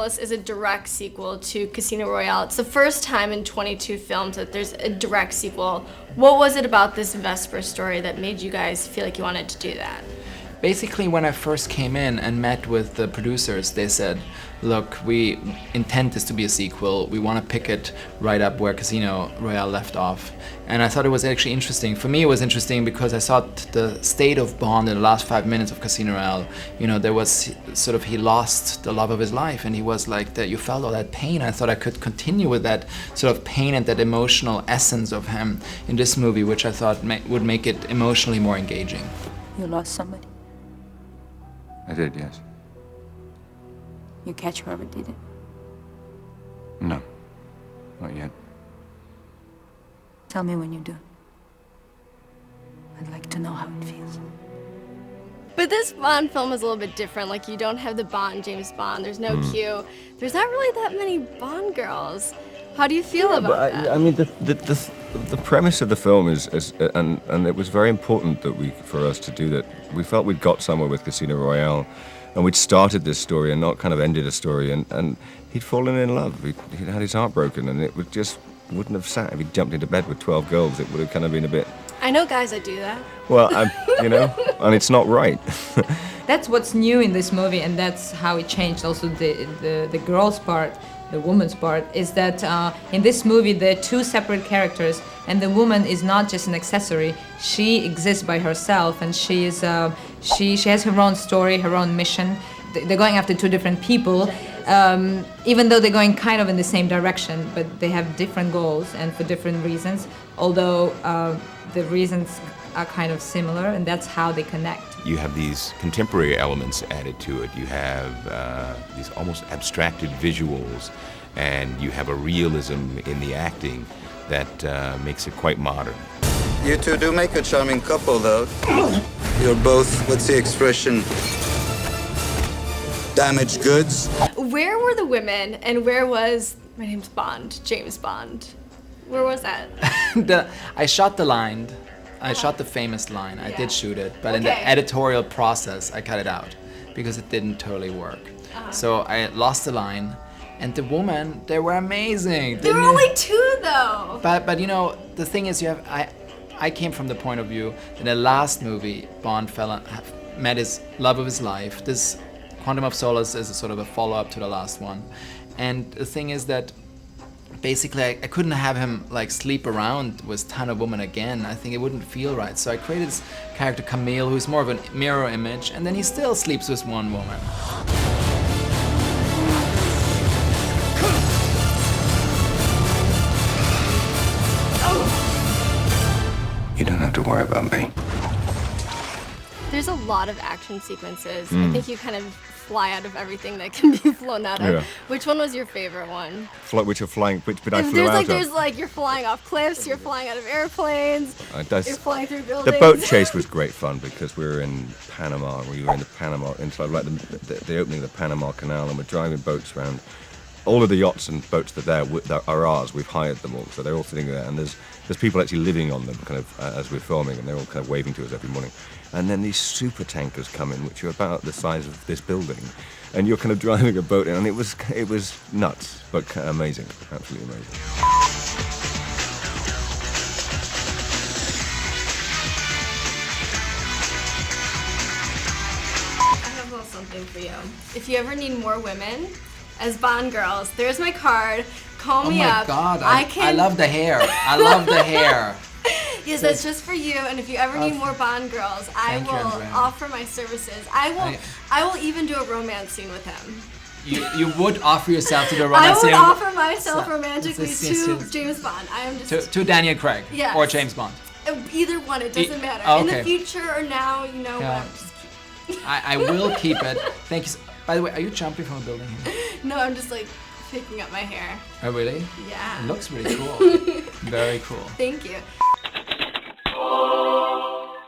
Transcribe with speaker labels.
Speaker 1: Solace is a direct sequel to Casino Royale. It's the first time in 22 films that there's a direct sequel. What was it about this Vesper story that made you guys feel like you wanted to do that?
Speaker 2: Basically, when I first came in and met with the producers, they said, look, we intend this to be a sequel. We want to pick it right up where Casino Royale left off. And I thought it was actually interesting. For me, it was interesting because I saw the state of Bond in the last 5 minutes of Casino Royale. You know, there was sort of, he lost the love of his life, and he was like, that you felt all that pain. I thought I could continue with that sort of pain and that emotional essence of him in this movie, which I thought would make it emotionally more engaging.
Speaker 3: You lost somebody?
Speaker 4: I did, yes.
Speaker 3: You catch whoever did it?
Speaker 4: No, not yet.
Speaker 3: Tell me when you do. I'd like to know how it feels.
Speaker 1: But this Bond film is a little bit different. Like, you don't have the Bond, James Bond. There's no Q. There's not really that many Bond girls. How do you feel about that?
Speaker 4: I mean, the premise of the film is and it was very important that for us to do that. We felt we'd got somewhere with Casino Royale, and we'd started this story and not kind of ended a story. And he'd fallen in love. He'd had his heart broken, and it wouldn't have sat if he'd jumped into bed with 12 girls. It would have kind of been a bit.
Speaker 1: I know guys that do that.
Speaker 4: Well, you know, and it's not right.
Speaker 5: That's what's new in this movie, and that's how it changed. Also, the girls' part. The woman's part is that in this movie there are two separate characters, and the woman is not just an accessory. She exists by herself, and she has her own story, her own mission. They're going after two different people, even though they're going kind of in the same direction, but they have different goals and for different reasons. Although the reasons are kind of similar, and that's how they connect.
Speaker 6: You have these contemporary elements added to it. You have these almost abstracted visuals, and you have a realism in the acting that makes it quite modern.
Speaker 7: You two do make a charming couple, though. You're both, what's the expression? Damaged goods.
Speaker 1: Where were the women, and where was, my name's Bond, James Bond? Where was that?
Speaker 2: I shot the line. I shot the famous line. I did shoot it, but in the editorial process, I cut it out because it didn't totally work. So I lost the line, and the women, they were amazing.
Speaker 1: There were only two, though.
Speaker 2: But you know, the thing is, I came from the point of view in the last movie, Bond met his love of his life. This Quantum of Solace is a sort of a follow-up to the last one, and the thing is that. Basically, I couldn't have him like sleep around with a ton of women again. I think it wouldn't feel right. So I created this character Camille, who's more of a mirror image, and then he still sleeps with one woman.
Speaker 4: You don't have to worry about me.
Speaker 1: There's a lot of action sequences. I think you kind of fly out of everything that can be flown out of.
Speaker 4: Yeah.
Speaker 1: Which one was your favorite one?
Speaker 4: Which are flying, which I flew out of.
Speaker 1: There's like, you're flying off cliffs, you're flying out of airplanes, you're flying through buildings.
Speaker 4: The boat chase was great fun because we were in Panama. We were in the Panama, inside like the opening of the Panama Canal, and we're driving boats around. All of the yachts and boats that are ours, we've hired them all, so they're all sitting there, and there's people actually living on them, kind of as we're filming, and they're all kind of waving to us every morning. And then these super tankers come in, which are about the size of this building, and you're kind of driving a boat in, and it was nuts, but amazing, absolutely amazing.
Speaker 1: I have a little something for you. If you ever need more women as Bond girls, there's my card. Call me up.
Speaker 2: Oh my God, I love the hair. I love the hair.
Speaker 1: Yes, that's just for you. And if you ever need more Bond girls, I will offer my services. I will even do a romance scene with him.
Speaker 2: You would offer yourself to the romance scene?
Speaker 1: I would offer myself romantically to James Bond. I am just
Speaker 2: to Daniel Craig.
Speaker 1: Yes.
Speaker 2: Or James Bond.
Speaker 1: Either one, it doesn't matter.
Speaker 2: Okay.
Speaker 1: In the future or now, you know what?
Speaker 2: I will keep it. Thank you. By the way, are you jumping from a building here?
Speaker 1: No, I'm just like picking up my hair.
Speaker 2: Oh really?
Speaker 1: Yeah.
Speaker 2: It looks really cool. Very cool.
Speaker 1: Thank you.